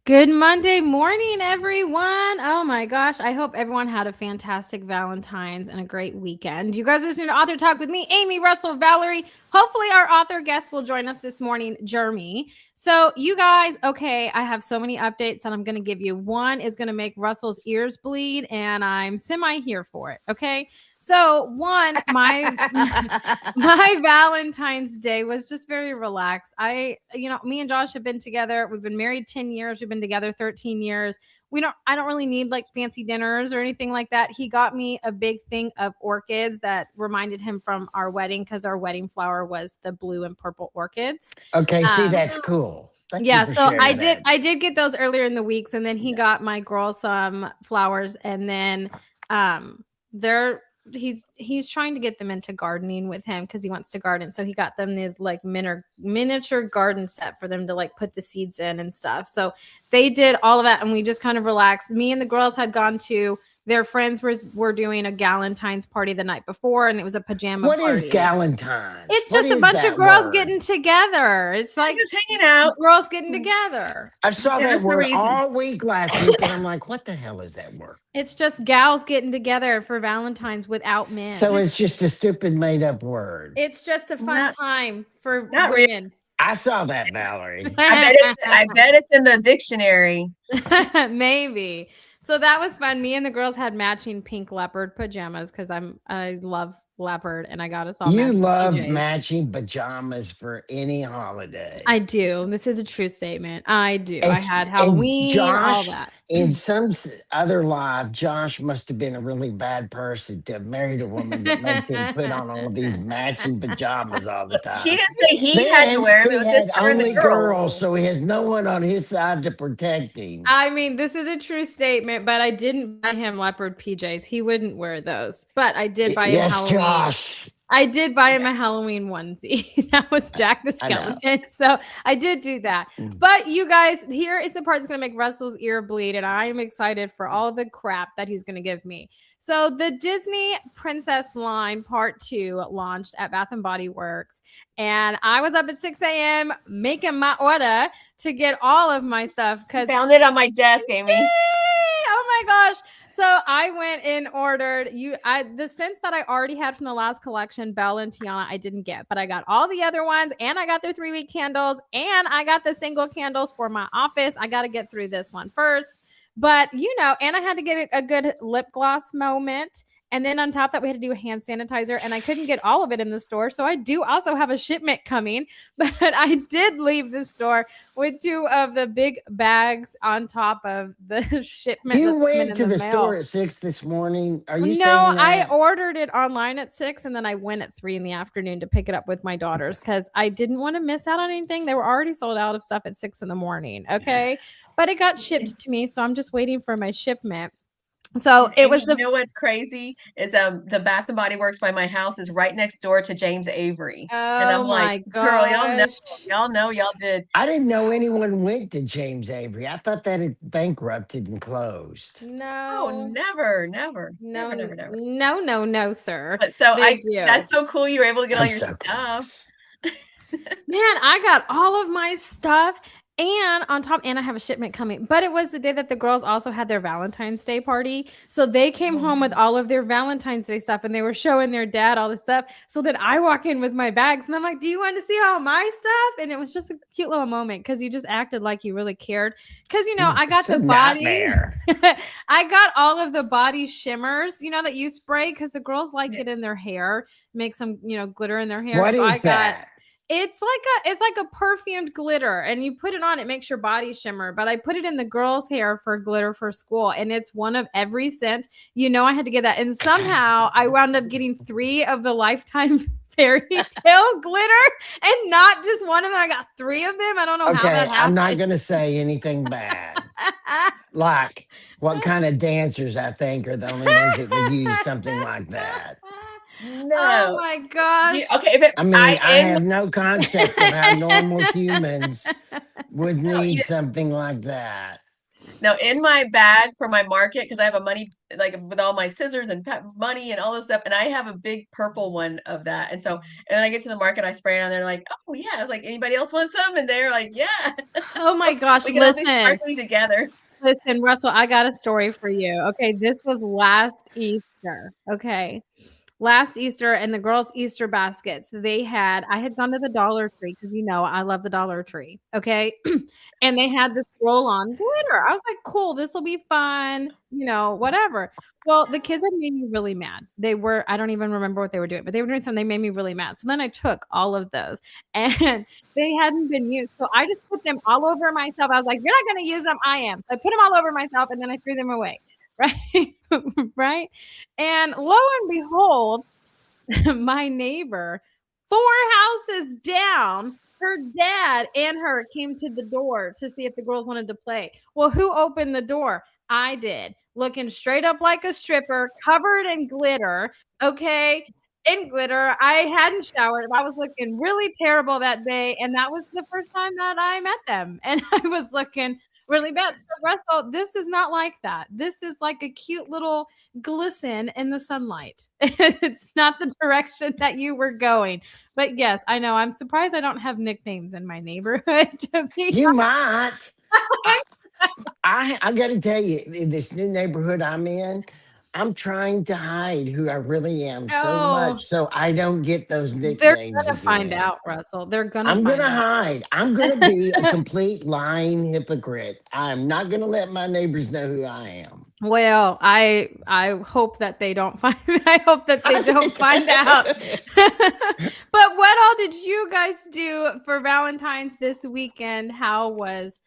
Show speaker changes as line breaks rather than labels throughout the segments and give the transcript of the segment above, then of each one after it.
Good Monday morning, everyone. Oh my gosh. I hope everyone had a fantastic Valentine's and a great weekend. You guys listening to Author Talk with me, Amy Russell Valerie. Hopefully, our author guest will join us this morning, Jeremy. So, you guys, okay, I have so many updates that I'm going to give you. One is going to make Russell's ears bleed, and I'm semi here for it. Okay. So one, my Valentine's Day was just very relaxed. Me and Josh have been together. We've been married 10 years. We've been together 13 years. I don't really need like fancy dinners or anything like that. He got me a big thing of orchids that reminded him from our wedding because our wedding flower was the blue and purple orchids.
Okay, see, that's cool. Thank you
Yeah,
for
so
sharing that.
I did get those earlier in the weeks, and then he got my girl some flowers, and then they're he's trying to get them into gardening with him because he wants to garden. So he got them this like miniature garden set for them to like put the seeds in and stuff. So they did all of that, and we just kind of relaxed. Me and the girls had gone to their friends were doing a Galentine's party the night before, and it was a pajama party.
What is Galentine's?
It's
What
just a
is
bunch
that
of girls
word?
getting together. It's like
just hanging out.
girls getting together.
I saw
Give
that
us the
word
reason.
all week last week, and I'm like, what the hell is that word?
It's just gals getting together for Valentine's without men.
So it's just a stupid made up word.
It's just a fun time for
not really.
women.
I saw that, Valerie.
I bet it's in the dictionary.
Maybe. So that was fun. Me and the girls had matching pink leopard pajamas because I love leopard, and I got us all.
You love
PJs.
Matching pajamas for any holiday.
I do. This is a true statement. I do. I had Halloween,
Josh,
all that.
In some other life, Josh must have been a really bad person to have married a woman that makes him put on all these matching pajamas all the time.
She didn't say he had to wear them. It was just her and the
only
girls.
so he has no one on his side to protect him.
I mean, this is a true statement, but I didn't buy him leopard PJs. He wouldn't wear those. But I did buy him Halloween.
Josh.
I did buy him a Halloween onesie. That was Jack the Skeleton. So I did do that. But you guys, here is the part that's going to make Russell's ear bleed. And I am excited for all the crap that he's going to give me. So the Disney Princess line part 2 launched at Bath & Body Works. And I was up at 6 a.m. making my order to get all of my stuff.
Found it on my desk, Amy.
Yay! Oh my gosh. So I went and ordered the scents that I already had from the last collection, Belle and Tiana, I didn't get, but I got all the other ones, and I got their 3-week candles, and I got the single candles for my office. I got to get through this one first, but and I had to get a good lip gloss moment. And then on top of that, we had to do a hand sanitizer, and I couldn't get all of it in the store. So I do also have a shipment coming, but I did leave the store with 2 of the big bags on top of the shipment.
You went to the store at 6 this morning. Are you saying that?
I ordered it online at 6, and then I went at 3 in the afternoon to pick it up with my daughters because I didn't want to miss out on anything. They were already sold out of stuff at 6 in the morning. Okay. But it got shipped to me, so I'm just waiting for my shipment. So it was
you know what's crazy is the Bath and Body Works by my house is right next door to James Avery.
Oh,
and I'm like, girl, y'all did.
I didn't know anyone went to James Avery. I thought that it bankrupted and closed.
No,
never.
No, sir.
But so that's so cool. You were able to get all your stuff.
Man, I got all of my stuff. And on top, and I have a shipment coming, but it was the day that the girls also had their Valentine's Day party. So they came home with all of their Valentine's Day stuff, and they were showing their dad all the stuff. So then I walk in with my bags, and I'm like, do you want to see all my stuff? And it was just a cute little moment because you just acted like you really cared. Because, I got the body. I got all of the body shimmers, that you spray because the girls like it in their hair, make some, glitter in their hair.
What is that?
It's like a perfumed glitter, and you put it on, it makes your body shimmer. But I put it in the girls' hair for glitter for school, and it's one of every scent. I had to get that, and somehow I wound up getting 3 of the Lifetime fairy tale glitter, and not just one of them. I got 3 of them. I don't know how that happened.
I'm not gonna say anything bad. Like what kind of dancers I think are the only ones that would use something like that.
No.
Oh my gosh.
I have no concept of how normal humans would need something like that.
Now in my bag for my market, because I have a money like with all my scissors and money and all this stuff, and I have a big purple one of that. And so, and I get to the market, I spray it on. They're like, "Oh yeah," I was like, "Anybody else want some?" And they're like, "Yeah."
Oh my gosh,
We can all be
listen.
sparkly together.
Listen, Russell, I got a story for you. Okay, this was last Easter. Okay. Last Easter and the girls' Easter baskets, I had gone to the Dollar Tree because I love the Dollar Tree. Okay. And they had this roll on glitter. I was like, cool, this will be fun, whatever. Well, the kids had made me really mad. I don't even remember what they were doing, but they were doing something. They made me really mad. So then I took all of those and they hadn't been used. So I just put them all over myself. I was like, you're not going to use them. I am. So I put them all over myself and then I threw them away. Right. Right. And lo and behold, my neighbor, 4 houses down, her dad and her came to the door to see if the girls wanted to play. Well, who opened the door? I did, looking straight up like a stripper, covered in glitter. Okay. In glitter. I hadn't showered. I was looking really terrible that day. And that was the first time that I met them. And I was looking really bad. So, Russell, this is not like that. This is like a cute little glisten in the sunlight. It's not the direction that you were going. But yes, I know. I'm surprised I don't have nicknames in my neighborhood.
You might. I got to tell you, in this new neighborhood I'm in, I'm trying to hide who I really am so much so I don't get those
They're
nicknames
gonna
again.
find out, Russell. They're gonna
I'm
find
gonna
out.
hide. I'm gonna be a complete lying hypocrite. I'm not gonna let my neighbors know who I am.
Well, I hope that they don't find I hope that they don't find out. But what all did you guys do for Valentine's this weekend? How was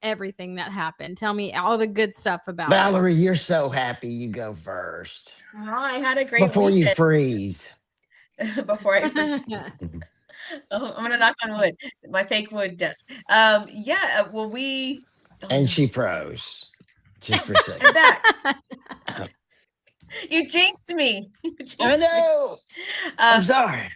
everything that happened? Tell me all the good stuff about it.
Valerie, you're so happy. You go first
Well, I had a great
before you
weekend.
freeze.
Before I freeze. Oh, I'm gonna knock on wood. My fake wood desk. Yeah. Well,
And she froze just for a
I'm
second.
back. You jinxed me.
I know. I'm sorry.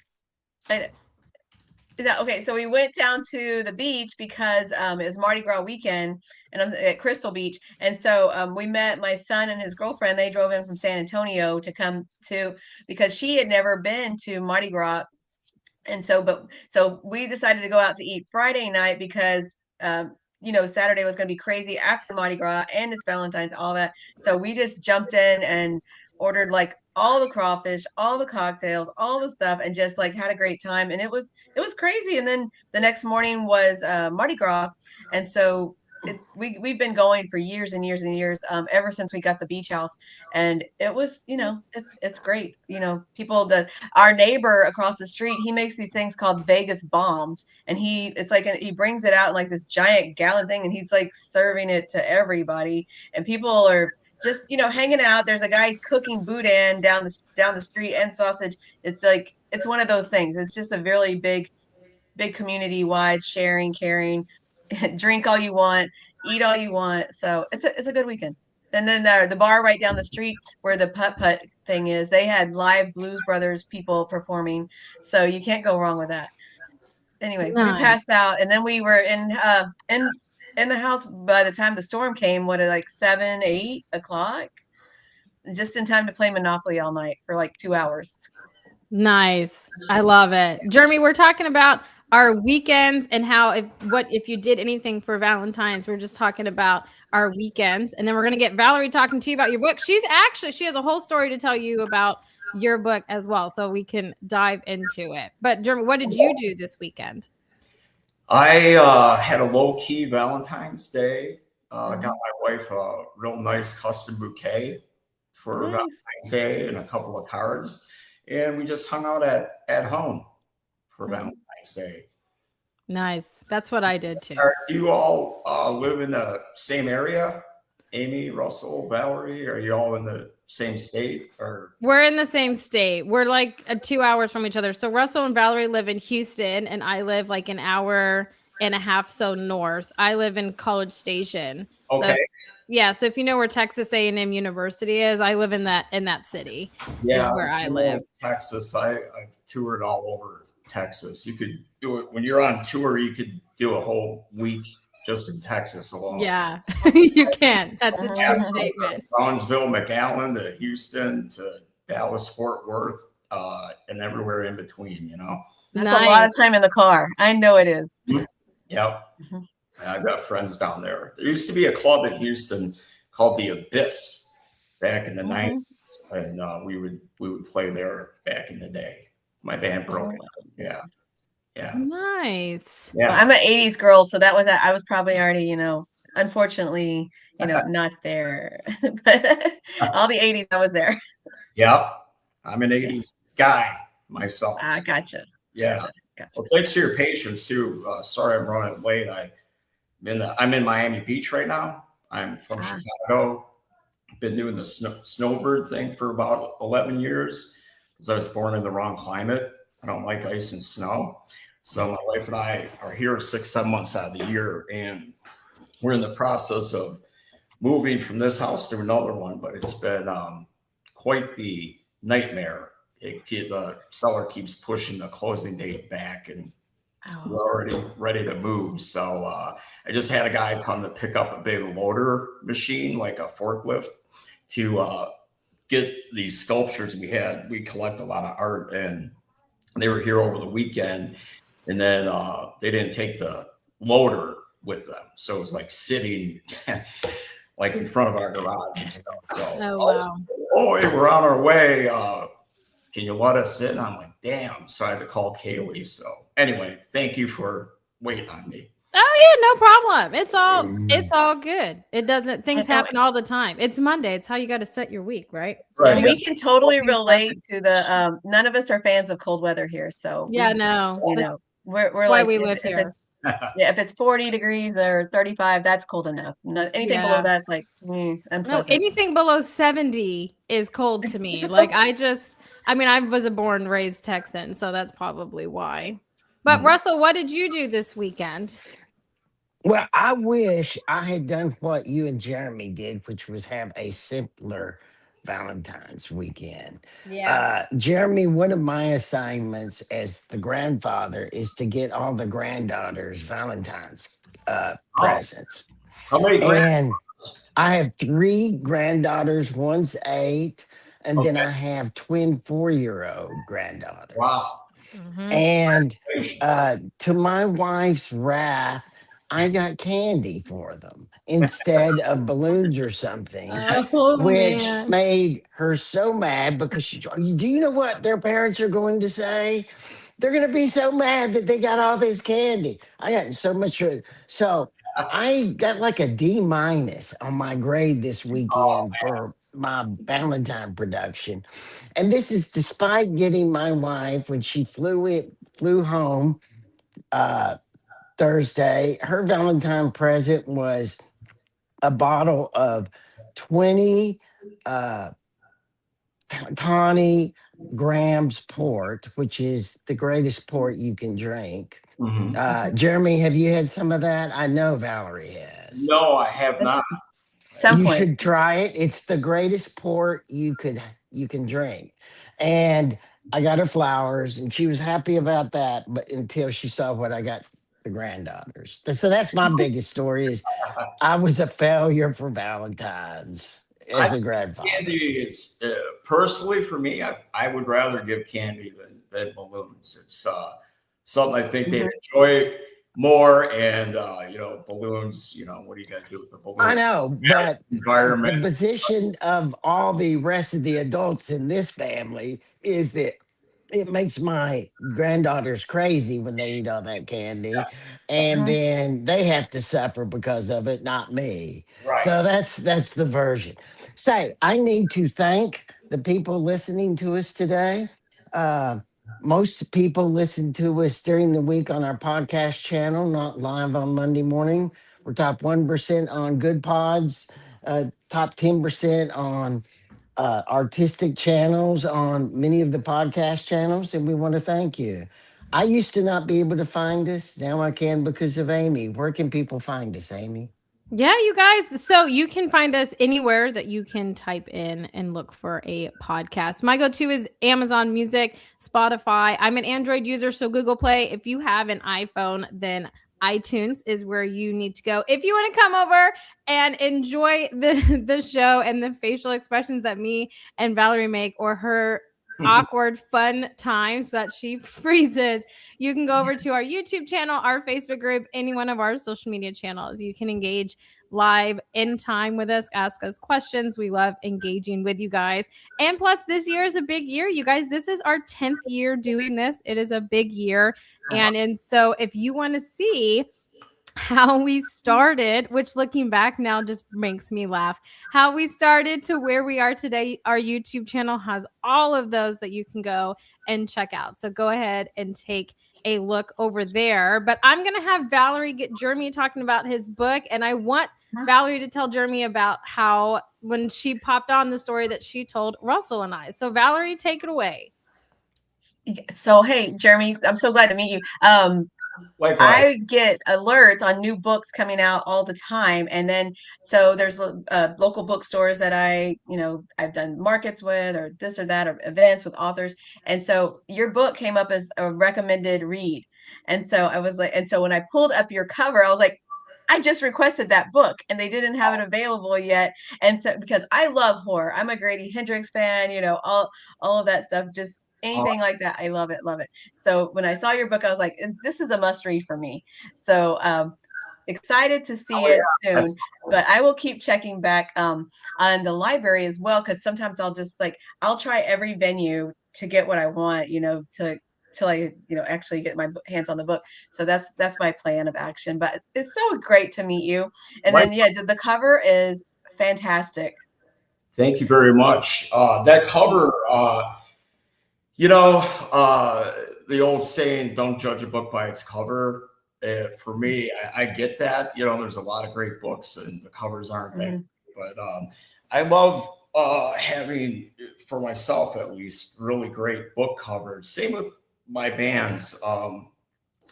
Okay, so we went down to the beach because it was Mardi Gras weekend and I'm at Crystal Beach. And so we met my son and his girlfriend. They drove in from San Antonio to come to because she had never been to Mardi Gras. And so we decided to go out to eat Friday night because Saturday was going to be crazy after Mardi Gras and it's Valentine's, all that. So we just jumped in and ordered like all the crawfish, all the cocktails, all the stuff, and just like had a great time. And it was crazy. And then the next morning was Mardi Gras, and so we've been going for years and years and years, ever since we got the beach house, and it was it's great. Our neighbor across the street, he makes these things called Vegas bombs, and he brings it out in like this giant gallon thing, and he's like serving it to everybody, and people are just hanging out. There's a guy cooking boudin down the street and sausage. It's like it's one of those things. It's just a really big community wide sharing, caring. Drink all you want, eat all you want. So it's a good weekend. And then the bar right down the street where the putt thing is, they had live Blues Brothers people performing, so you can't go wrong with that. Anyway, we passed out, and then we were in the house by the time the storm came. What, at like 7, 8 o'clock, just in time to play Monopoly all night for like 2 hours.
Nice. I love it. Jeremy, we're talking about our weekends and how if you did anything for Valentine's. We're just talking about our weekends, and then we're going to get Valerie talking to you about your book. She has a whole story to tell you about your book as well, so we can dive into it. But Jeremy, what did you do this weekend?
I had a low-key Valentine's Day. Got my wife a real nice custom bouquet for Valentine's Day and a couple of cards. And we just hung out at home for Valentine's Day.
Nice. That's what I did too.
Do you all live in the same area? Amy, Russell, Valerie, are you all in the same state? Or
we're in the same state. We're like 2 hours from each other. So Russell and Valerie live in Houston, and I live like an hour and a half so north. I live in College Station.
Okay.
So if you know where Texas A&M University is, I live in that city.
Yeah,
is where I live.
Texas. I've toured all over Texas. You could do it when you're on tour. You could do a whole week just in Texas alone.
Yeah, you can. That's a true
Mhm.
statement.
Brownsville, McAllen to Houston to Dallas, Fort Worth, and everywhere in between, you know.
That's a lot of time in the car. I know it is.
Yep.
Mhm.
I've got friends down there. There used to be a club in Houston called the Abyss back in the
Mhm.
90s, and we would play there back in the day. My band broke
Oh.
out. Yeah. Yeah.
Nice.
Well,
Yeah.
I'm an 80s girl, so that was I was probably already, unfortunately, not there. But all the 80s I was there.
Yep. I'm an 80s guy myself.
Ah, gotcha.
Yeah.
Gotcha.
Well, thanks for your patience too. Sorry I'm running late. I'm in Miami Beach right now. I'm from Chicago. Been doing the snowbird thing for about 11 years because I was born in the wrong climate. I don't like ice and snow. So my wife and I are here 6-7 months out of the year, and we're in the process of moving from this house to another one, but it's been quite the nightmare. The seller keeps pushing the closing date back, and we're already ready to move. So I just had a guy come to pick up a big loader machine, like a forklift, to get these sculptures we collect a lot of art, and they were here over the weekend, and then they didn't take the loader with them, so it was like sitting like in front of our garage and stuff. So hey, we're on our way, can you let us in? I'm like, damn. So I had to call Kaylee. So anyway, thank you for waiting on me.
Oh yeah, no problem. It's all good. Things happen all the time. It's Monday. It's how you got to set your week, right?
Right.
And we can totally relate to the none of us are fans of cold weather here. So
yeah, no.
We're
why
like
we live here.
If it's 40 degrees or 35, that's cold enough. Anything below that's like unpleasant.
No, anything below 70 is cold to me. Like I was a born and raised Texan, so that's probably why. But Russell, what did you do this weekend?
Well, I wish I had done what you and Jeremy did, which was have a simpler Valentine's weekend.
Yeah.
Jeremy, one of my assignments as the grandfather is to get all the granddaughters Valentine's presents.
How many
And I have 3 granddaughters, one's 8, and then I have twin 4-year-old granddaughters.
Wow.
And to my wife's wrath, I got candy for them instead of balloons or something, which made her so mad because do you know what their parents are going to say? They're going to be so mad that they got all this candy. I got so much. So I got like a D- on my grade this weekend for my Valentine production. And this is despite getting my wife when she flew home Thursday. Her Valentine present was a bottle of 20 tawny grams port, which is the greatest port you can drink. Jeremy, have you had some of that? I know Valerie has.
No, I have not.
You should try it. It's the greatest port you can drink. And I got her flowers, and she was happy about that, but until she saw what I got the granddaughters. So that's my biggest story is I was a failure for Valentine's as a grandfather.
Candy is personally for me, I would rather give candy than balloons. It's something I think they enjoy more, and balloons, what do you got to do with the balloons?
I know, but
environment.
The position of all the rest of the adults in this family is that it makes my granddaughters crazy when they eat all that candy, and then they have to suffer because of it, not me.
Right.
So that's the version. Say, I need to thank the people listening to us today. Most people listen to us during the week on our podcast channel, not live on Monday morning. We're top 1% on Good Pods, top 10% on artistic channels, on many of the podcast channels, and we want to thank you. I used to not be able to find us. Now I can because of Amy. Where can people find us, Amy?
Yeah, you guys. So you can find us anywhere that you can type in and look for a podcast. My go-to is Amazon Music, Spotify. I'm an Android user, so Google Play. If you have an iPhone, then iTunes is where you need to go if you want to come over and enjoy the show and the facial expressions that me and Valerie make, or her awkward fun times that she freezes. You can go over to our YouTube channel, our Facebook group, any one of our social media channels. You can engage live in time with us, ask us questions. We love engaging with you guys. And plus, this year is a big year, you guys. This is our 10th year doing this. It is a big year. And so if you want to see how we started, which looking back now just makes me laugh, how we started to where we are today, our YouTube channel has all of those that you can go and check out. So go ahead and take a look over there. But I'm going to have Valerie get Jeremy talking about his book. And I want Valerie to tell Jeremy about how when she popped on the story that she told Russell and I. So Valerie, take it away.
So, hey, Jeremy, I'm so glad to meet you. I get alerts on new books coming out all the time. And then, so there's local bookstores that I've done markets with, or this or that, or events with authors. And so your book came up as a recommended read. And so I was like, and so when I pulled up your cover, I was like, I just requested that book and they didn't have it available yet. And so, because I love horror, I'm a Grady Hendrix fan, all of that stuff, just anything like that. I love it. So when I saw your book, I was like, this is a must read for me. So excited to see it soon, but I will keep checking back on the library as well. Cause sometimes I'll try every venue to get what I want, till I, actually get my hands on the book. So that's my plan of action, but it's so great to meet you. And then, the cover is fantastic.
Thank you very much. That cover, the old saying, don't judge a book by its cover. For me, I get that. There's a lot of great books and the covers aren't that, but I love having, for myself at least, really great book covers. Same with my bands.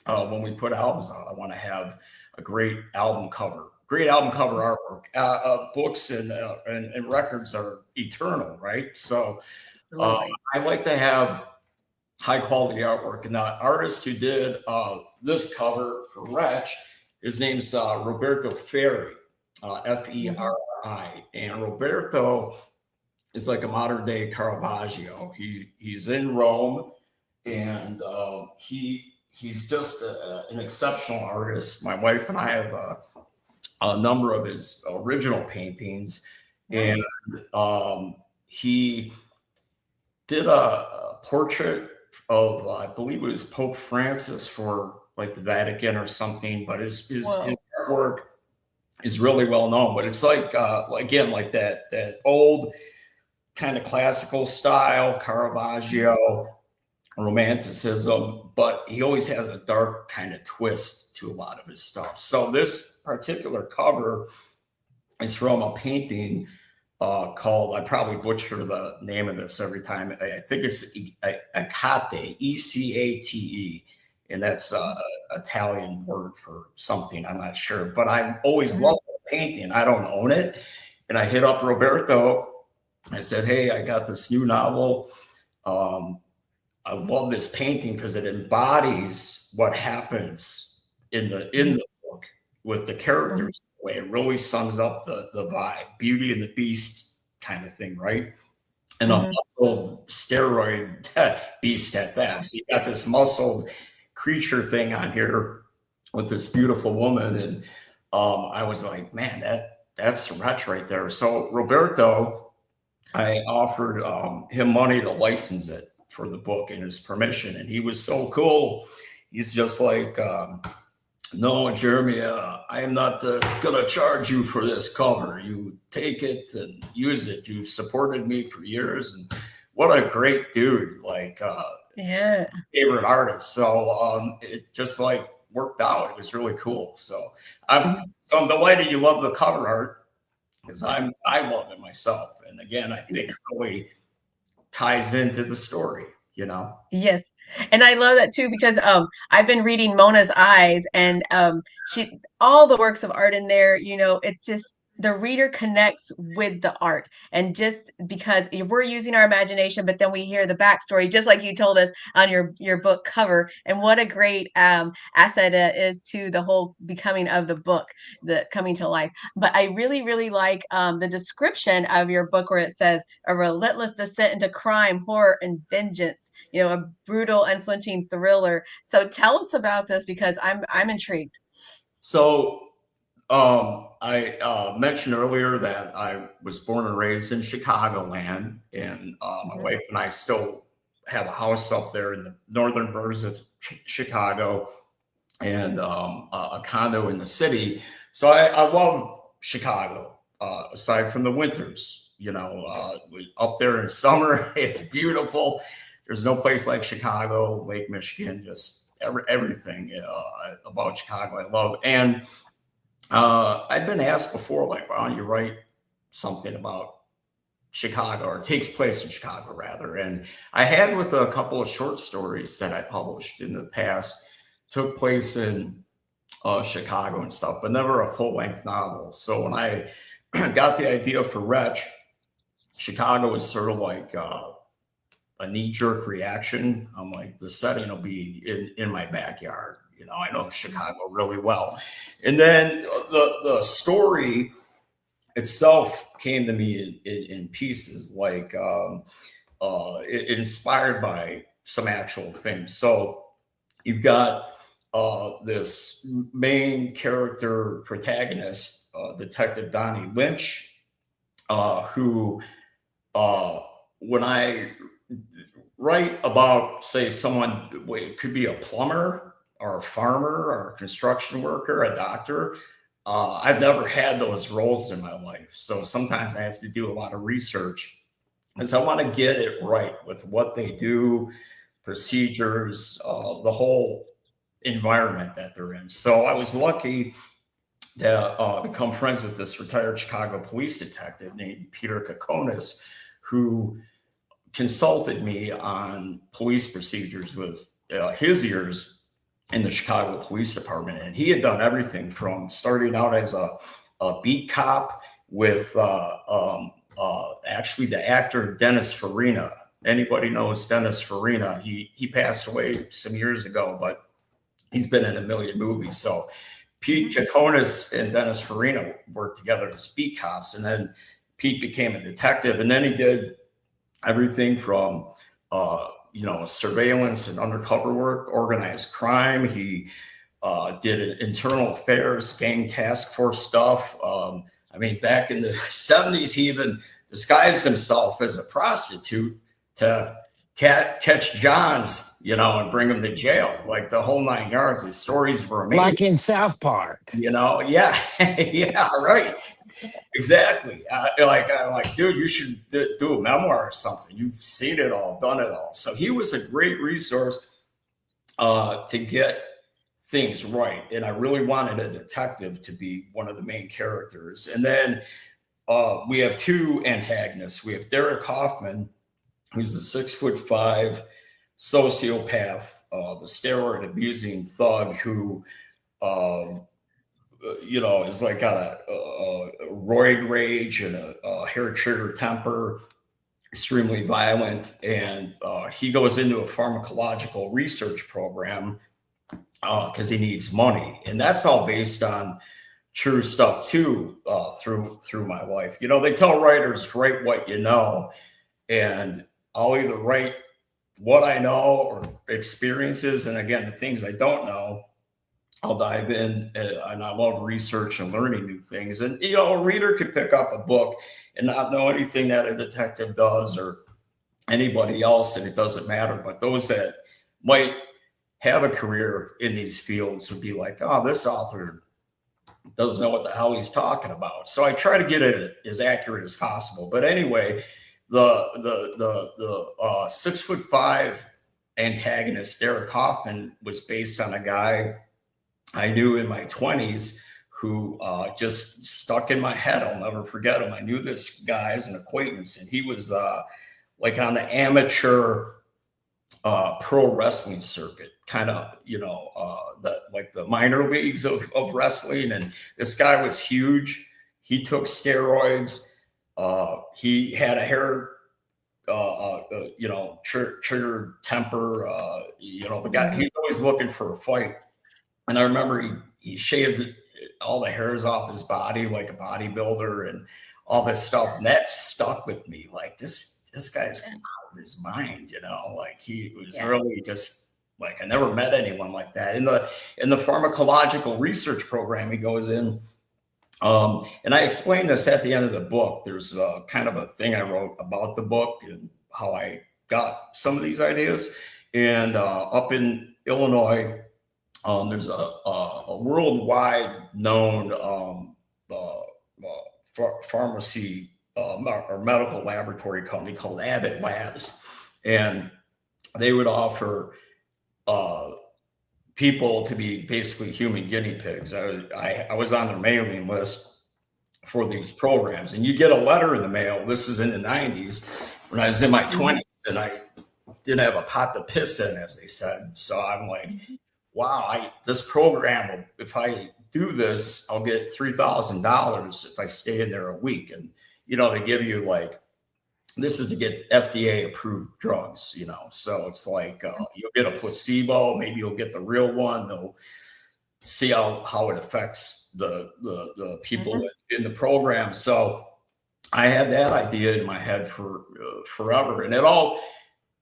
When we put albums out, I want to have a great album cover. Great album cover artwork. Books and records are eternal, right? So I like to have high quality artwork. And the artist who did this cover for Wretch, his name's Roberto Ferri, F-E-R-I. And Roberto is like a modern day Caravaggio. He's in Rome, and he's just an exceptional artist. My wife and I have a number of his original paintings, and he did a portrait of, I believe it was Pope Francis for like the Vatican or something, but his artwork is really well known. But it's like, again, like that old kind of classical style, Caravaggio, romanticism, but he always has a dark kind of twist to a lot of his stuff. So this particular cover is from a painting called, I probably butcher the name of this every time. I think it's Ecate, E-C-A-T-E. And that's an Italian word for something. I'm not sure, but I always loved the painting. I don't own it. And I hit up Roberto. I said, hey, I got this new novel. I love this painting because it embodies what happens in the book with the characters. The way it really sums up the vibe, Beauty and the Beast kind of thing, right? And a muscle steroid beast at that. So you got this muscled creature thing on here with this beautiful woman, and I was like, man, that's Wretch right there. So Roberto, I offered him money to license it for the book and his permission, and he was so cool. He's just like, no, Jeremy, I am not gonna charge you for this cover. You take it and use it. You've supported me for years, and what a great dude! Like, favorite artist. So it just like worked out. It was really cool. So I'm delighted you love the cover art, because I love it myself. And again, I think it really ties into the story,
Yes. And I love that too, because I've been reading Mona's Eyes, and all the works of art in there, it's just the reader connects with the art. And just because we're using our imagination, but then we hear the backstory, just like you told us on your book cover. And what a great asset it is to the whole becoming of the book, the coming to life. But I really, really like the description of your book where it says a relentless descent into crime, horror, and vengeance, you know, a brutal, unflinching thriller. So tell us about this, because I'm intrigued.
So I mentioned earlier that I was born and raised in Chicagoland, and my wife and I still have a house up there in the northern burbs of Chicago, and a condo in the city. So I love Chicago, aside from the winters. You know, up there in summer, it's beautiful. There's no place like Chicago, Lake Michigan, just everything about Chicago I love. And I've been asked before, like, why don't you write something about Chicago, or takes place in Chicago rather? And I had with a couple of short stories that I published in the past, took place in Chicago and stuff, but never a full-length novel. So when I got the idea for Wretch, Chicago was sort of like a knee-jerk reaction. I'm like, the setting will be in my backyard. You know, I know Chicago really well. And then the story itself came to me in pieces, like inspired by some actual things. So you've got this main character protagonist, Detective Donnie Lynch, who when I write about, say, someone, it could be a plumber or a farmer or a construction worker, a doctor. I've never had those roles in my life. So sometimes I have to do a lot of research because I want to get it right with what they do, procedures, the whole environment that they're in. So I was lucky to become friends with this retired Chicago police detective named Peter Kokonis, who consulted me on police procedures with his years in the Chicago Police Department. And he had done everything from starting out as a beat cop with actually the actor Dennis Farina. Anybody knows Dennis Farina? He passed away some years ago, but he's been in a million movies. So Pete Kokonis and Dennis Farina worked together as beat cops, and then Pete became a detective, and then he did everything from surveillance and undercover work, organized crime. He did internal affairs, gang task force stuff. I mean, back in the 70s, he even disguised himself as a prostitute to catch Johns, and bring him to jail, like the whole 9 yards. His stories were amazing.
Like in South Park.
Yeah, yeah, right. Exactly. I'm like, dude, you should do a memoir or something. You've seen it all, done it all. So he was a great resource to get things right. And I really wanted a detective to be one of the main characters. And then we have two antagonists. We have Derek Hoffman, who's the 6'5" sociopath, the steroid abusing thug who, is like got a roid rage and a hair trigger temper, extremely violent. And he goes into a pharmacological research program because he needs money. And that's all based on true stuff too, through my life. They tell writers, write what you know. And I'll either write what I know or experiences. And again, the things I don't know, I'll dive in, and I love research and learning new things. And, a reader could pick up a book and not know anything that a detective does or anybody else, and it doesn't matter. But those that might have a career in these fields would be like, oh, this author doesn't know what the hell he's talking about. So I try to get it as accurate as possible. But anyway, the 6'5" antagonist, Derek Hoffman, was based on a guy I knew in my 20s who just stuck in my head. I'll never forget him. I knew this guy as an acquaintance, and he was like on the amateur pro wrestling circuit, kind of, the minor leagues of wrestling. And this guy was huge. he took steroids. He had a hair, trigger temper. The guy, he was always looking for a fight. And I remember he shaved all the hairs off his body like a bodybuilder and all this stuff. And that stuck with me. Like this guy's out of his mind, like he was really just like, I never met anyone like that. In the pharmacological research program he goes in, and I explained this at the end of the book. There's kind of a thing I wrote about the book and how I got some of these ideas. And up in Illinois, there's a worldwide known pharmacy or medical laboratory company called Abbott Labs, and they would offer people to be basically human guinea pigs. I was on their mailing list for these programs, and you get a letter in the mail. This is in the 90s when I was in my 20s, and I didn't have a pot to piss in, as they said. So I'm like, wow, this program, if I do this, I'll get $3,000 if I stay in there a week. And, they give you like, this is to get FDA approved drugs, so it's like you'll get a placebo, maybe you'll get the real one. They'll see how it affects the people in the program. So I had that idea in my head for forever. And it all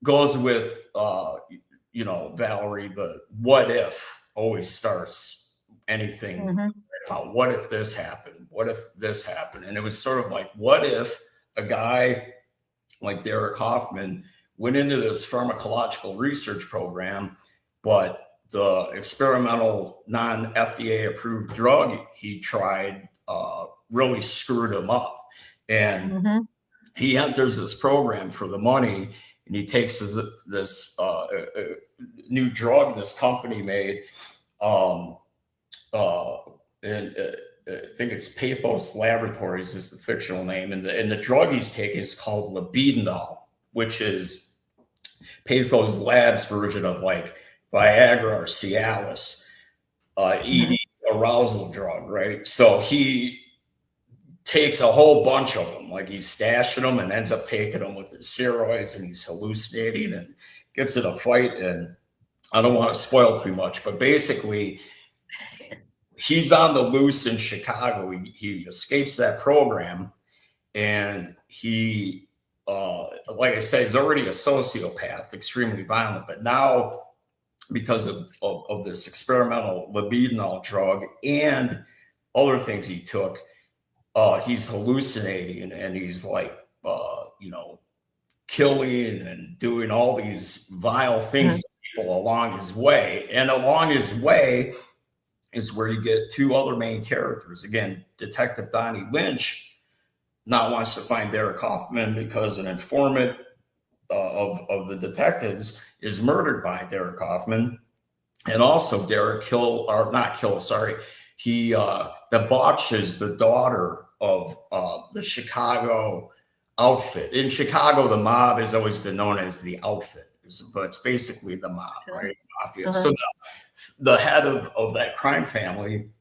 goes with, Valerie, the what if always starts anything about what if this happened? What if this happened? And it was sort of like, what if a guy like Derek Hoffman went into this pharmacological research program, but the experimental non-FDA approved drug he tried really screwed him up. And he enters this program for the money, and he takes this new drug this company made, and I think it's Pathos Laboratories is the fictional name, and the drug he's taking is called Libidinol, which is Pathos Labs version of like Viagra or Cialis, ED arousal drug, right? So he takes a whole bunch of them, like he's stashing them and ends up taking them with the steroids, and he's hallucinating and gets in a fight. And I don't want to spoil too much, but basically he's on the loose in Chicago. He escapes that program, and he, like I said, he's already a sociopath, extremely violent. But now, because of this experimental libidinol drug and other things he took, he's hallucinating, and he's like, killing and doing all these vile things to people along his way. And along his way is where you get two other main characters. Again, Detective Donnie Lynch now wants to find Derek Hoffman because an informant of the detectives is murdered by Derek Hoffman. And also Derek he debauches the daughter of the Chicago outfit. In Chicago, the mob has always been known as the outfit, but it's basically the mob, right? Mafia. So the head of that crime family,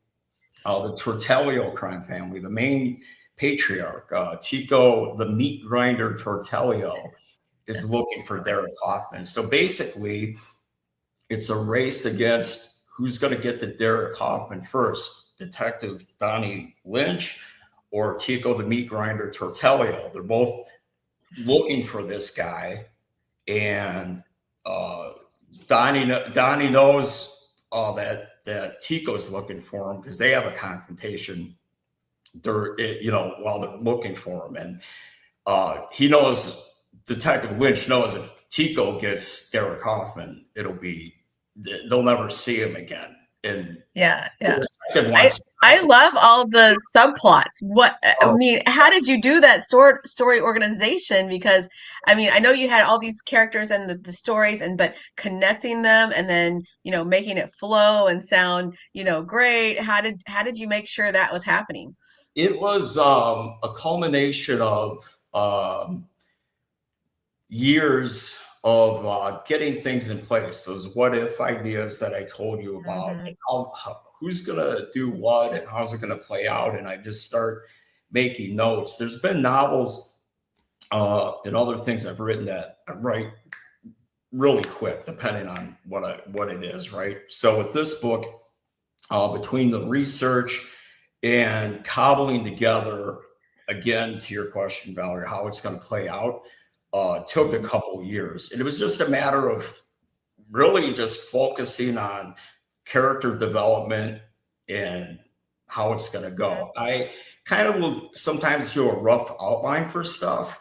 the Tortellio crime family, the main patriarch, Tico, the meat grinder Tortellio, is looking for Derek Hoffman. So basically, it's a race against who's going to get the Derek Hoffman first, Detective Donnie Lynch or Tico, the meat grinder Tortellio. They're both looking for this guy, and Donnie knows that Tico's looking for him because they have a confrontation while they're looking for him. And he knows, Detective Lynch knows, if Tico gets Derek Hoffman, they'll never see him again. And
I love all the subplots. I mean, how did you do that story organization? Because I mean, I know you had all these characters and the stories, but connecting them and then making it flow and sound great. How did you make sure that was happening?
It was a culmination of years of getting things in place. Those what if ideas that I told you about, who's going to do what and how's it going to play out. And I just start making notes. There's been novels and other things I've written that I write really quick, depending on what it is, right? So with this book, between the research and cobbling together, again, to your question, Valerie, how it's going to play out, took a couple of years. And it was just a matter of really just focusing on character development and how it's going to go. I kind of will sometimes do a rough outline for stuff,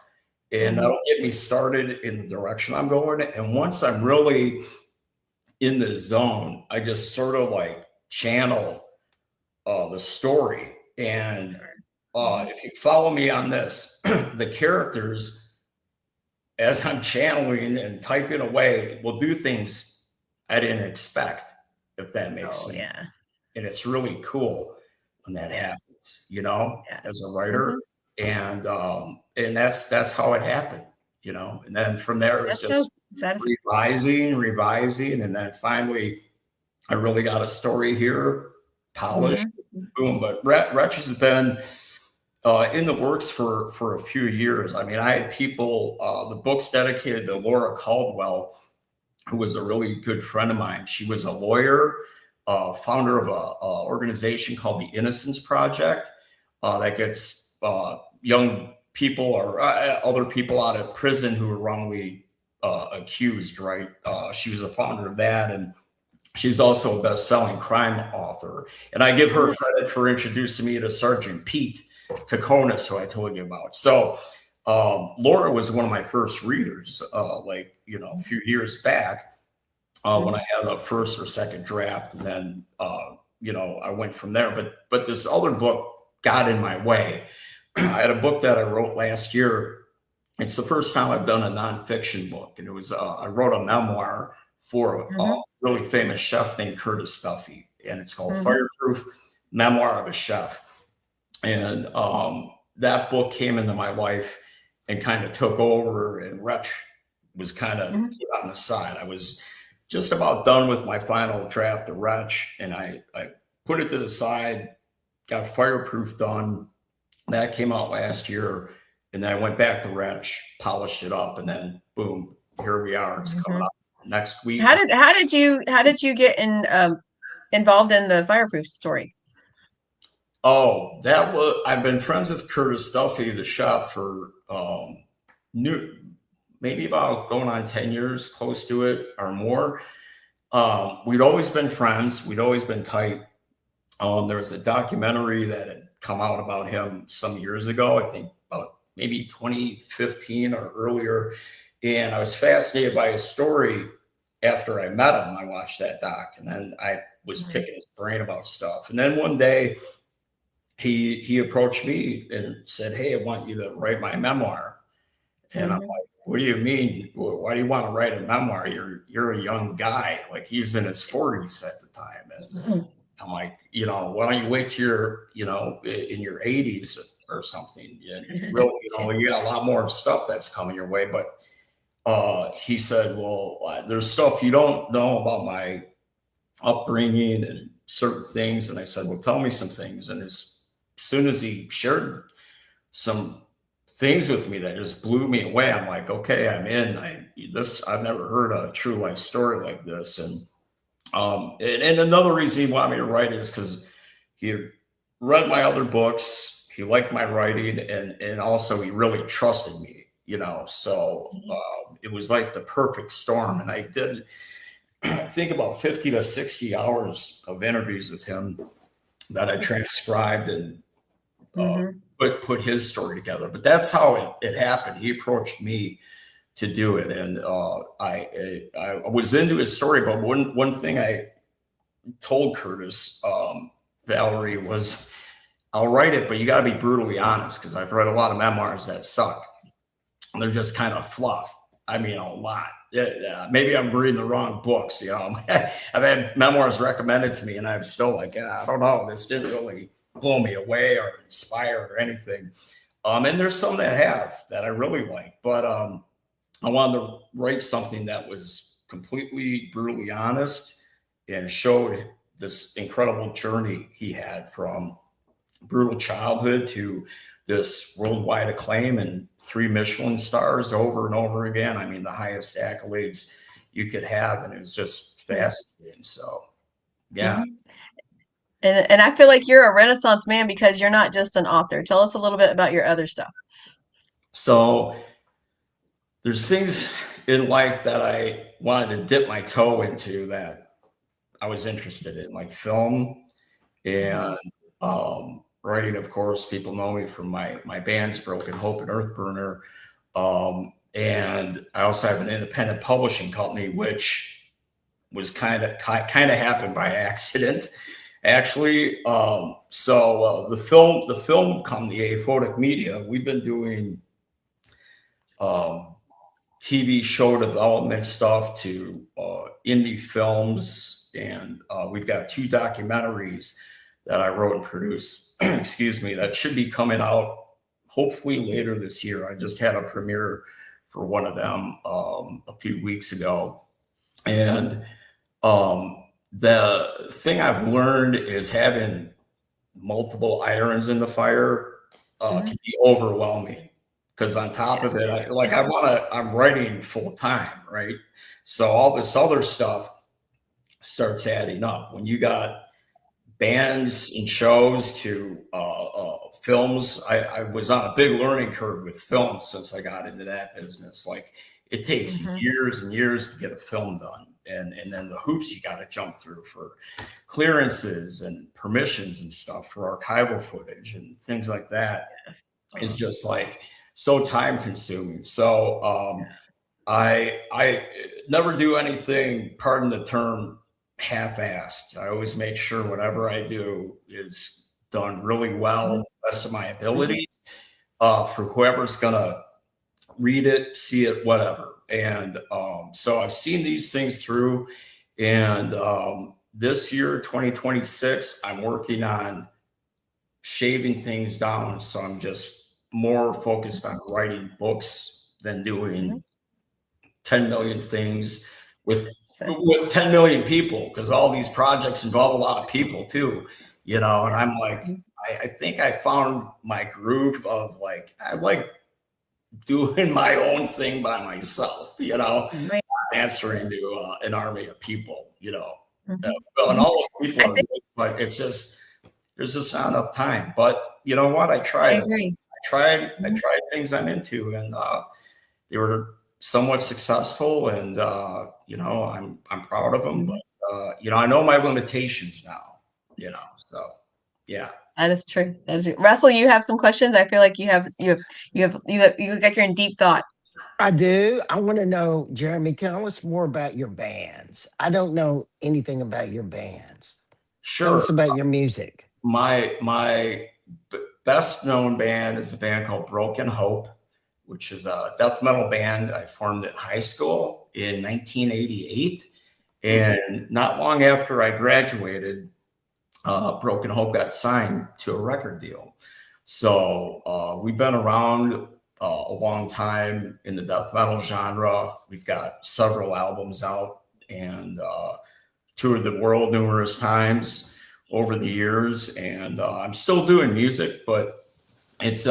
and that'll get me started in the direction I'm going. And once I'm really in the zone, I just sort of like channel the story. And if you follow me on this, the characters, as I'm channeling and typing away, will do things I didn't expect, if that makes sense.
Yeah.
And it's really cool when that happens, you know, as a writer. And that's how it happened, you know. And then from there, it was just revising. And then finally, I really got a story here, polished, boom. But Wretch has been in the works for a few years. I mean, I had people, the book's dedicated to Laura Caldwell, who was a really good friend of mine. She was a lawyer, founder of a organization called the Innocence Project that gets young people or other people out of prison who are wrongly accused, right? She was a founder of that, and she's also a best-selling crime author. And I give her credit for introducing me to Sergeant Pete Kokonis, who I told you about. So Laura was one of my first readers, like, you know, a few years back when I had a first or second draft. And then, you know, I went from there. But this other book got in my way. I had a book that I wrote last year. It's the first time I've done a nonfiction book. And it was, I wrote a memoir for a really famous chef named Curtis Duffy. And it's called Fireproof Memoir of a Chef. And that book came into my life and kind of took over, and Wretch was kind of put on the side. I was just about done with my final draft of Wretch, and I put it to the side, got Fireproof done. That came out last year, and then I went back to Wretch, polished it up, and then boom, here we are. It's coming up next week.
How did you get involved in the Fireproof story?
Oh, I've been friends with Curtis Duffy, the chef, for maybe about going on 10 years, close to it or more. We'd always been friends. We'd always been tight. There was a documentary that had come out about him some years ago, I think about maybe 2015 or earlier. And I was fascinated by his story after I met him. I watched that doc, and then I was picking his brain about stuff. And then one day, he approached me and said, "Hey, I want you to write my memoir." And I'm like, "What do you mean? Why do you want to write a memoir? You're a young guy." Like, he's in his 40s at the time. And I'm like, you know, why don't you wait till you're, you know, in your 80s or something? And really, you know, you got a lot more stuff that's coming your way. But he said, "Well, there's stuff you don't know about my upbringing and certain things." And I said, "Well, tell me some things." And as soon as he shared some things with me that just blew me away, I'm like, okay, I'm in. I've never heard a true life story like this. And another reason he wanted me to write it is because he read my other books, he liked my writing, and also he really trusted me, you know. So it was like the perfect storm. And I did, I think, about 50 to 60 hours of interviews with him that I transcribed and put his story together. But that's how it happened. He approached me to do it, and I was into his story. But one thing I told Curtis, Valerie, was, "I'll write it, but you got to be brutally honest, because I've read a lot of memoirs that suck. They're just kind of fluff. I mean, a lot. Yeah, maybe I'm reading the wrong books. You know, I've had memoirs recommended to me, and I'm still like, I don't know. This didn't really blow me away or inspire or anything." And there's some that I really like, but I wanted to write something that was completely brutally honest and showed this incredible journey he had from brutal childhood to this worldwide acclaim and 3 Michelin stars over and over again. I mean, the highest accolades you could have, and it was just fascinating. So, yeah.
And I feel like you're a Renaissance man because you're not just an author. Tell us a little bit about your other stuff.
So there's things in life that I wanted to dip my toe into that I was interested in, like film and writing. Of course, people know me from my bands, Broken Hope and Earthburner. And I also have an independent publishing company, which was kind of happened by accident, actually. So the film company, Aphotic Media, we've been doing TV show development stuff to indie films, and we've got 2 documentaries that I wrote and produced, excuse me, that should be coming out hopefully later this year. I just had a premiere for one of them a few weeks ago. And the thing I've learned is having multiple irons in the fire can be overwhelming. Because on top of it, I'm writing full time, right? So all this other stuff starts adding up. When you got bands and shows to films, I was on a big learning curve with films since I got into that business. Like, it takes years and years to get a film done. And then the hoops you got to jump through for clearances and permissions and stuff for archival footage and things like that. It's just like so time consuming. So I never do anything, pardon the term, half-assed. I always make sure whatever I do is done really well, to the best of my abilities, for whoever's gonna read it, see it, whatever. And so I've seen these things through, and this year, 2026, I'm working on shaving things down. So I'm just more focused on writing books than doing 10 million things with 10 million people, because all these projects involve a lot of people too, and I'm like, I think I found my groove of like, I like doing my own thing by myself, not answering to an army of people, and all those people are good, but it's just, there's just not enough time. But you know what? I tried things I'm into, and they were somewhat successful, and I'm proud of them. But I know my limitations now. So yeah.
That is true. That is true. Russell, you have some questions. I feel like you look like you're in deep thought.
I do. I want to know, Jeremy, tell us more about your bands. I don't know anything about your bands.
Sure.
Tell us about your music.
My best known band is a band called Broken Hope, which is a death metal band I formed in high school in 1988. And not long after I graduated, Broken Hope got signed to a record deal. So we've been around a long time in the death metal genre. We've got several albums out and toured the world numerous times over the years. And I'm still doing music, but it's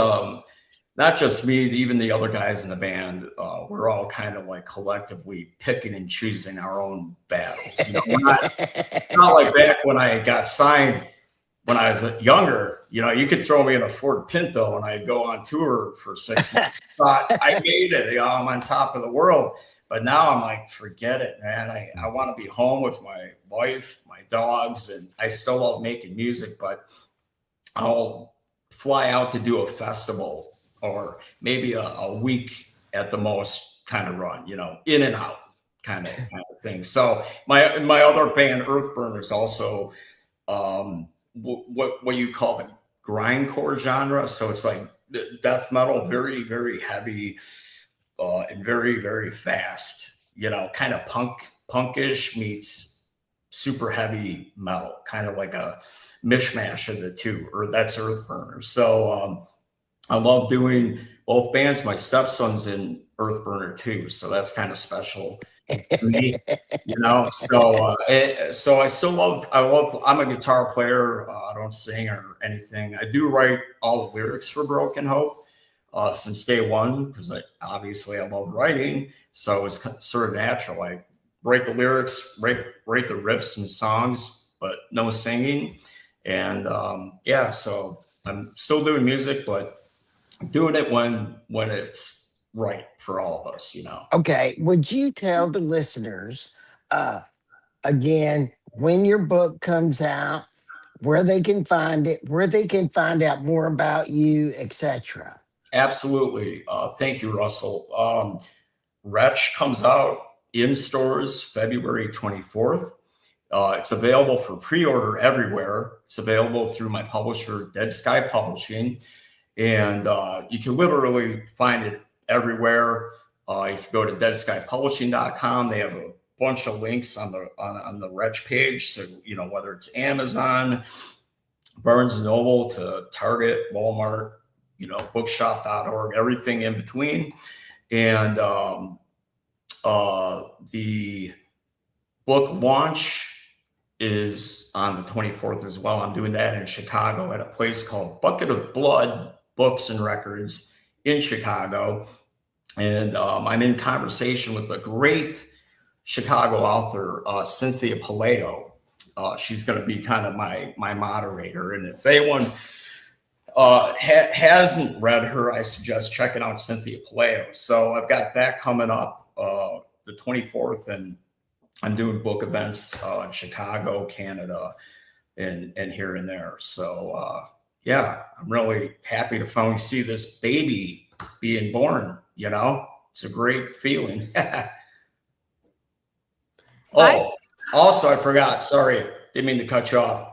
not just me, even the other guys in the band. We're all kind of like collectively picking and choosing our own battles. Not like back when I got signed when I was younger. You could throw me in a Ford Pinto and I'd go on tour for 6 months. Thought I made it. I'm on top of the world. But now I'm like, forget it, man. I want to be home with my wife, my dogs, and I still love making music, but I'll fly out to do a festival or maybe a week at the most kind of run, in and out kind of thing. So my other band, Earthburner, is also what you call the grindcore genre. So it's like death metal, very, very heavy and very, very fast, kind of punkish meets super heavy metal, kind of like a mishmash of the two, or that's Earthburner. So I love doing both bands. My stepson's in Earthburner too, so that's kind of special me, you know. So I still love. I'm a guitar player. I don't sing or anything. I do write all the lyrics for Broken Hope since day one because I love writing. So it's sort of natural. I write the lyrics, write the riffs and songs, but no singing. And yeah, so I'm still doing music, but I'm doing it when it's right for all of us, you know.
Okay. Would you tell the listeners again when your book comes out, where they can find it, where they can find out more about you, etc.?
Absolutely. Thank you, Russell. Wretch comes out in stores February 24th. It's available for pre-order everywhere. It's available through my publisher, Dead Sky Publishing. And you can literally find it everywhere. You can go to deadskypublishing.com. They have a bunch of links on the Wretch page. So, you know, whether it's Amazon, Barnes & Noble to Target, Walmart, you know, bookshop.org, everything in between. And the book launch is on the 24th as well. I'm doing that in Chicago at a place called Bucket of Blood Books and Records in Chicago. And I'm in conversation with a great Chicago author, Cynthia Paleo. She's going to be kind of my moderator. And if anyone hasn't read her, I suggest checking out Cynthia Paleo. So I've got that coming up the 24th, and I'm doing book events in Chicago, Canada, and here and there. So yeah, I'm really happy to finally see this baby being born. You know, it's a great feeling. Also, I forgot. Sorry, didn't mean to cut you off.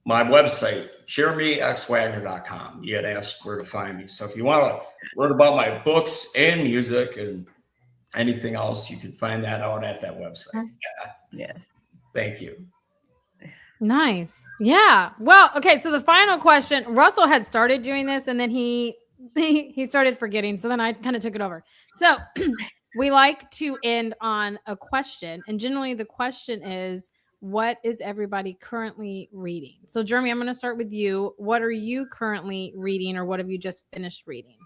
My website, jeremyxwagner.com. You had asked where to find me. So if you want to learn about my books and music and anything else, you can find that out at that website.
Yes.
Thank you.
Nice. Yeah. Well, okay. So the final question, Russell had started doing this and then he started forgetting. So then I kind of took it over. So we like to end on a question. And generally the question is, what is everybody currently reading? So Jeremy, I'm going to start with you. What are you currently reading, or what have you just finished reading?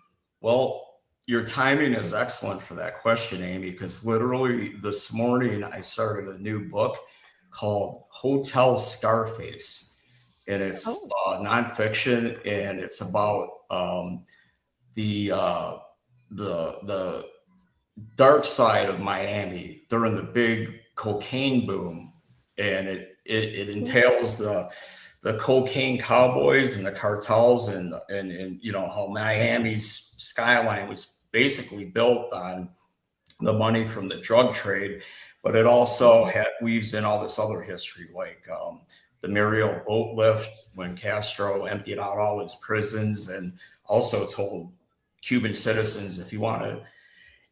Well, your timing is excellent for that question, Amy, because literally this morning I started a new book called Hotel Scarface. And it's nonfiction, and it's about the dark side of Miami during the big cocaine boom. And it entails the cocaine cowboys and the cartels and you know how Miami's skyline was basically built on the money from the drug trade, but it also weaves in all this other history, like the Muriel boat lift when Castro emptied out all his prisons, and also told Cuban citizens, if you want to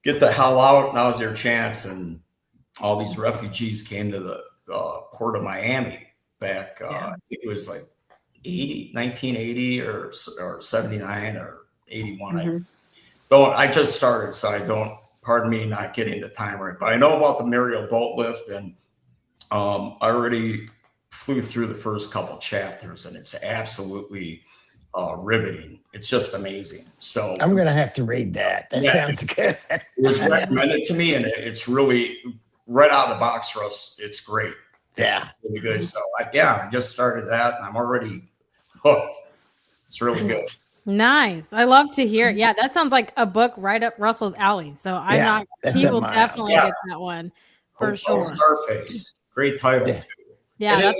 get the hell out, now's your chance. And all these refugees came to the port of Miami back, I think it was like 1980 or 79 or 81. I just started, so I don't, pardon me not getting the time right, but I know about the Muriel boat lift, and I already flew through the first couple chapters, and it's absolutely riveting. It's just amazing. So
I'm going to have to read that. That sounds good.
It was recommended to me, and it's really right out of the box for us. It's great. It's really good. So I just started that, and I'm already hooked. It's really good.
Nice. I love to hear it. Yeah, that sounds like a book right up Russell's alley. So he will definitely get that one for
Hotel
sure.
Scarface. Great title too.
Yeah,
and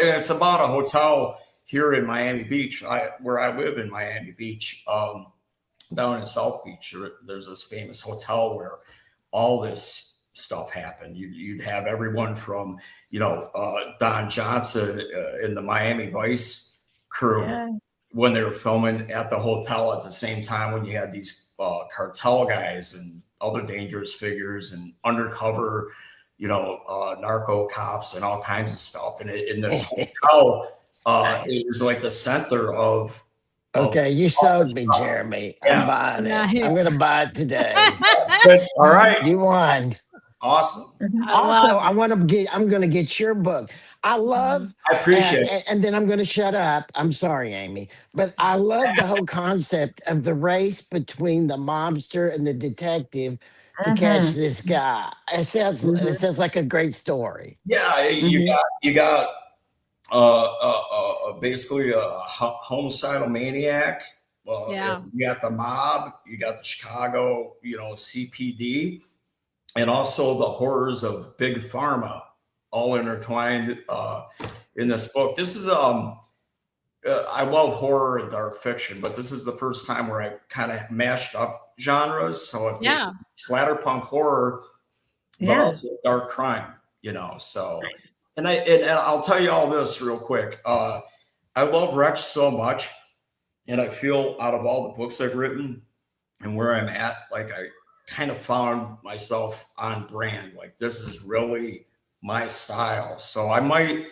it's about a hotel here in Miami Beach, where I live in Miami Beach, down in South Beach. There's this famous hotel where all this stuff happened. You'd have everyone from, Don Johnson in the Miami Vice crew when they were filming at the hotel at the same time, when you had these cartel guys and other dangerous figures and undercover, narco cops and all kinds of stuff. And in this hotel, it was like the center of.
Okay, you sold me, Jeremy. I'm buying it. I'm going to buy it today.
All right.
You won.
Awesome.
I'm going to get your book. I love,
I appreciate it.
and then I'm going to shut up. I'm sorry, Amy, but I love the whole concept of the race between the mobster and the detective to catch this guy. It sounds like a great story.
Yeah, you got basically a homicidal maniac.
Yeah.
You got the mob, you got the Chicago, CPD, and also the horrors of big pharma, all intertwined in this book. This is I love horror and dark fiction, but this is the first time where I kind of mashed up genres. So I've taken splatterpunk horror, but also dark crime. So. And I'll tell you all this real quick. I love Wretch so much, and I feel out of all the books I've written and where I'm at, like I kind of found myself on brand. Like this is really my style. So I might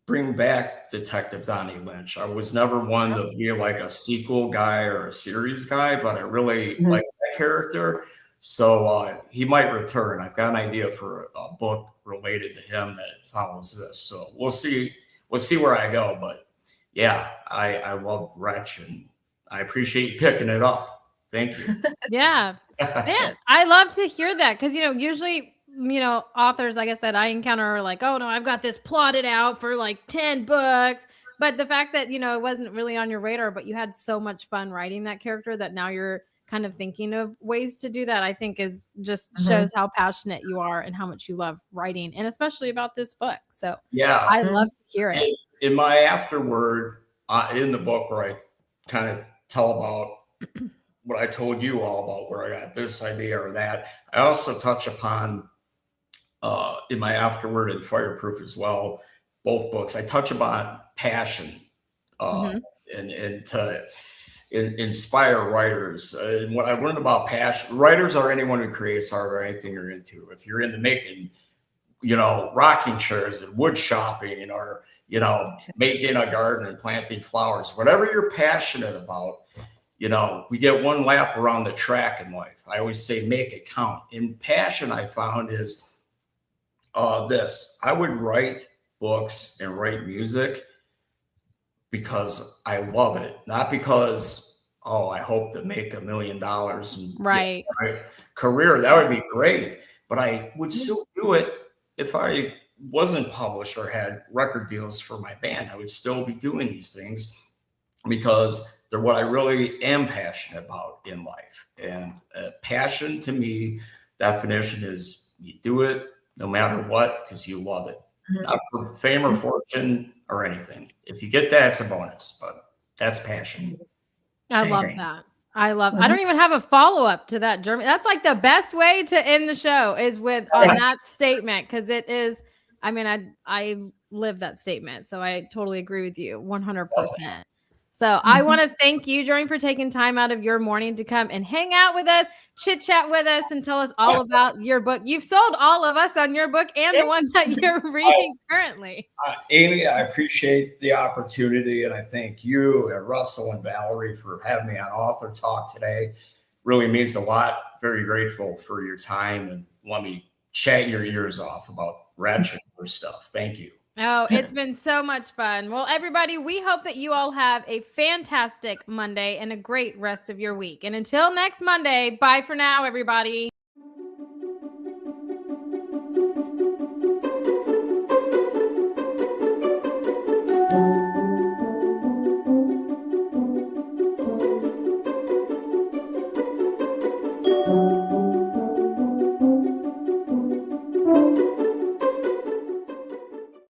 bring back Detective Donnie Lynch. I was never one to be like a sequel guy or a series guy, but I really like that character. So he might return. I've got an idea for a book related to him that follows this. So we'll see where I go. But yeah, I love Wretch, and I appreciate you picking it up. Thank you.
Yeah. Man, I love to hear that because, usually, authors, I guess, that I encounter are like, oh, no, I've got this plotted out for like 10 books. But the fact that, it wasn't really on your radar, but you had so much fun writing that character that now you're kind of thinking of ways to do that, I think is just shows how passionate you are and how much you love writing, and especially about this book. So
yeah,
I love to hear it.
In my afterword in the book, where I kind of tell about what I told you all about where I got this idea or that, I also touch upon in my afterword and Fireproof as well, both books, I touch upon passion and to inspire writers. And what I learned about passion, writers are anyone who creates art or anything you're into. If you're into making, rocking chairs and wood shopping, or, making a garden and planting flowers, whatever you're passionate about, we get one lap around the track in life. I always say, make it count. And passion, I found, is this. I would write books and write music because I love it, not because, I hope to make $1 million and
right
career. That would be great, but I would still do it if I wasn't published or had record deals for my band. I would still be doing these things because they're what I really am passionate about in life. And passion, to me, definition is you do it no matter what because you love it, not for fame or fortune or anything. If you get that, it's a bonus, but that's passion.
I love that. I don't even have a follow-up to that, Jeremy. That's like the best way to end the show is with on that statement, because it is, I live that statement. So I totally agree with you 100%. So I want to thank you, Jeremy, for taking time out of your morning to come and hang out with us, chit chat with us, and tell us all about your book. You've sold all of us on your book and the one that you're reading currently.
Amy, I appreciate the opportunity, and I thank you and Russell and Valerie for having me on Author Talk today. Really means a lot. Very grateful for your time, and let me chat your ears off about Wretch and other stuff. Thank you.
Oh, it's been so much fun. Well, everybody, we hope that you all have a fantastic Monday and a great rest of your week. And until next Monday, bye for now, everybody.